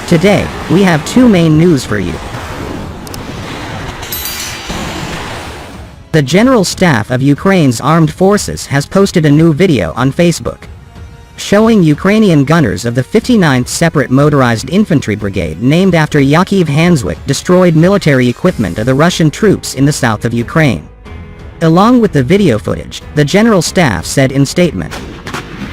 Today, we have two main news for you. The General Staff of Ukraine's Armed Forces has posted a new video on Facebook, showing Ukrainian gunners of the 59th Separate Motorized Infantry Brigade named after Yakov Hanswick destroyed military equipment of the Russian troops in the south of Ukraine. Along with the video footage, the General Staff said in statement,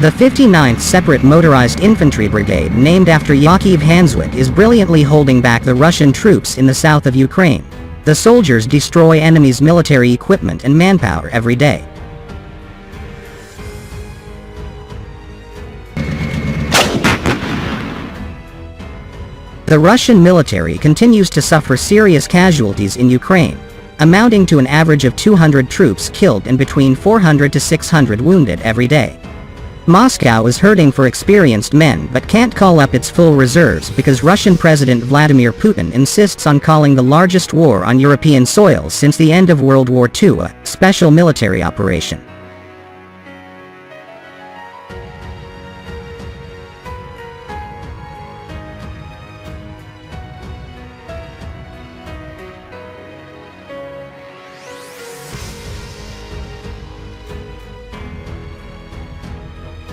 "The 59th Separate Motorized Infantry Brigade named after Yakov Hanswick is brilliantly holding back the Russian troops in the south of Ukraine. The soldiers destroy enemy's military equipment and manpower every day." The Russian military continues to suffer serious casualties in Ukraine, amounting to an average of 200 troops killed and between 400 to 600 wounded every day. Moscow is hurting for experienced men but can't call up its full reserves because Russian President Vladimir Putin insists on calling the largest war on European soil since the end of World War II a special military operation.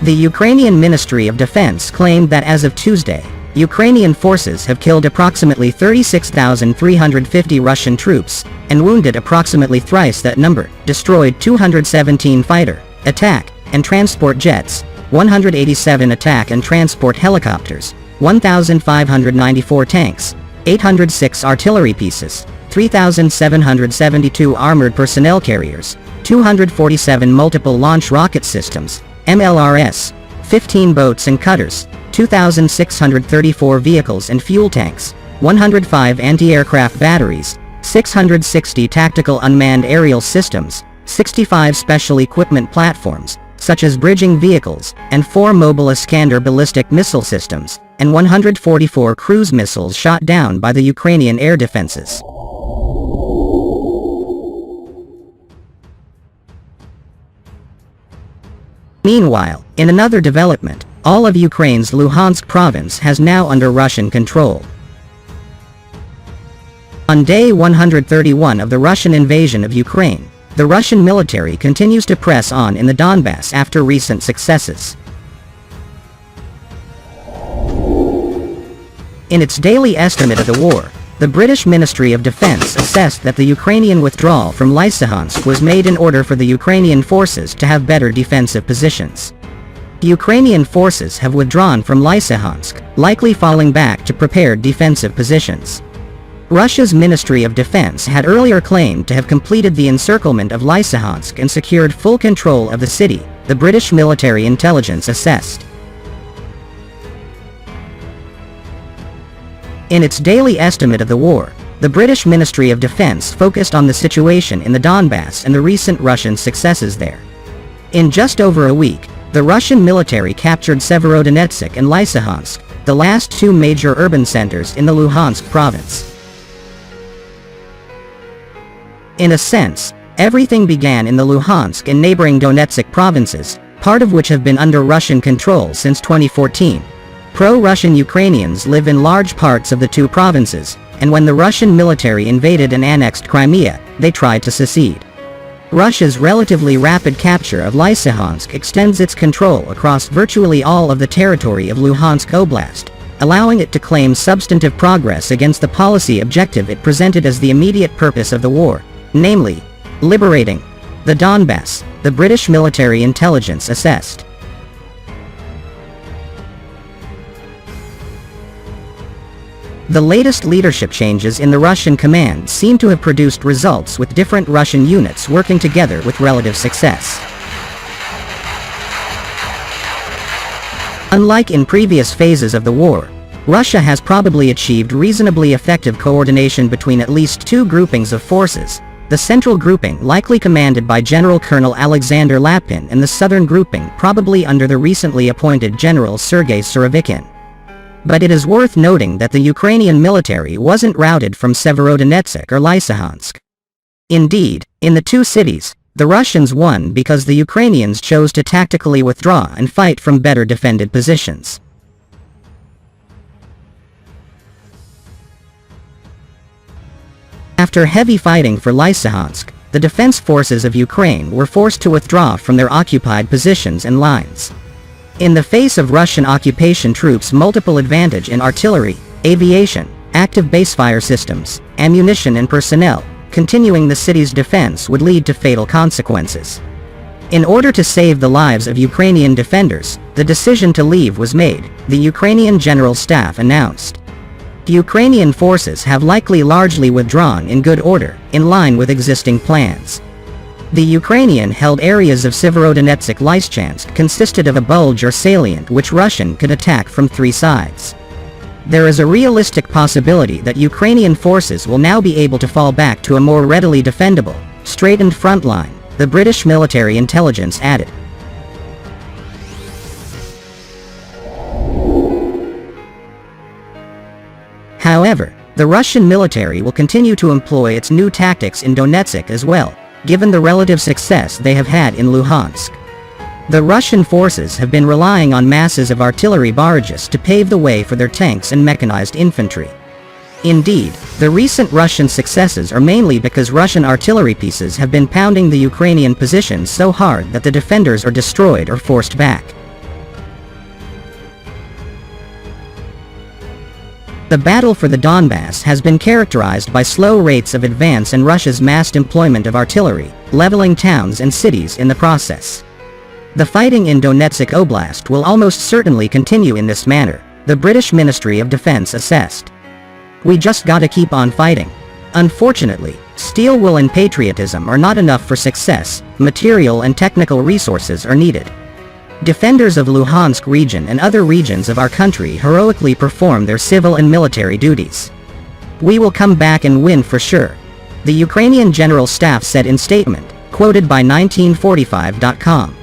The Ukrainian Ministry of Defense claimed that as of Tuesday, Ukrainian forces have killed approximately 36,350 Russian troops, and wounded approximately thrice that number, destroyed 217 fighter, attack, and transport jets, 187 attack and transport helicopters, 1,594 tanks, 806 artillery pieces, 3,772 armored personnel carriers, 247 multiple launch rocket systems, MLRS, 15 boats and cutters, 2,634 vehicles and fuel tanks, 105 anti-aircraft batteries, 660 tactical unmanned aerial systems, 65 special equipment platforms, such as bridging vehicles, and 4 mobile Iskander ballistic missile systems, and 144 cruise missiles shot down by the Ukrainian air defenses. Meanwhile, in another development, all of Ukraine's Luhansk province has now under Russian control. On day 131 of the Russian invasion of Ukraine, the Russian military continues to press on in the Donbas after recent successes. In its daily estimate of the war, the British Ministry of Defense assessed that the Ukrainian withdrawal from Lysychansk was made in order for the Ukrainian forces to have better defensive positions. Ukrainian forces have withdrawn from Lysychansk, likely falling back to prepared defensive positions. Russia's Ministry of Defense had earlier claimed to have completed the encirclement of Lysychansk and secured full control of the city, the British military intelligence assessed. In its daily estimate of the war, the British Ministry of Defense focused on the situation in the Donbas and the recent Russian successes there. In just over a week, the Russian military captured Severodonetsk and Lysychansk, the last two major urban centers in the Luhansk province. In a sense, everything began in the Luhansk and neighboring Donetsk provinces, part of which have been under Russian control since 2014. Pro-Russian Ukrainians live in large parts of the two provinces, and when the Russian military invaded and annexed Crimea, they tried to secede. Russia's relatively rapid capture of Lysychansk extends its control across virtually all of the territory of Luhansk Oblast, allowing it to claim substantive progress against the policy objective it presented as the immediate purpose of the war, namely, liberating the Donbas, the British military intelligence assessed. The latest leadership changes in the Russian command seem to have produced results with different Russian units working together with relative success. Unlike in previous phases of the war, Russia has probably achieved reasonably effective coordination between at least two groupings of forces, the central grouping likely commanded by General Colonel Alexander Lapin and the southern grouping probably under the recently appointed General Sergei Surovikin. But it is worth noting that the Ukrainian military wasn't routed from Severodonetsk or Lysychansk. Indeed, in the two cities, the Russians won because the Ukrainians chose to tactically withdraw and fight from better defended positions. After heavy fighting for Lysychansk, the defense forces of Ukraine were forced to withdraw from their occupied positions and lines. In the face of Russian occupation troops' multiple advantage in artillery, aviation, active basefire systems, ammunition and personnel, continuing the city's defense would lead to fatal consequences. In order to save the lives of Ukrainian defenders, the decision to leave was made, the Ukrainian General Staff announced. The Ukrainian forces have likely largely withdrawn in good order, in line with existing plans. The Ukrainian-held areas of Severodonetsk-Lysychansk consisted of a bulge or salient which Russian could attack from 3 sides. There is a realistic possibility that Ukrainian forces will now be able to fall back to a more readily defendable, straightened front line, the British military intelligence added. However, the Russian military will continue to employ its new tactics in Donetsk as well, given the relative success they have had in Luhansk. The Russian forces have been relying on masses of artillery barrages to pave the way for their tanks and mechanized infantry. Indeed, the recent Russian successes are mainly because Russian artillery pieces have been pounding the Ukrainian positions so hard that the defenders are destroyed or forced back. The battle for the Donbas has been characterized by slow rates of advance and Russia's massed employment of artillery, leveling towns and cities in the process. The fighting in Donetsk Oblast will almost certainly continue in this manner, the British Ministry of Defense assessed. We just gotta keep on fighting. Unfortunately, steel will and patriotism are not enough for success, material and technical resources are needed. Defenders of Luhansk region and other regions of our country heroically perform their civil and military duties. We will come back and win for sure, the Ukrainian General Staff said in statement, quoted by 1945.com.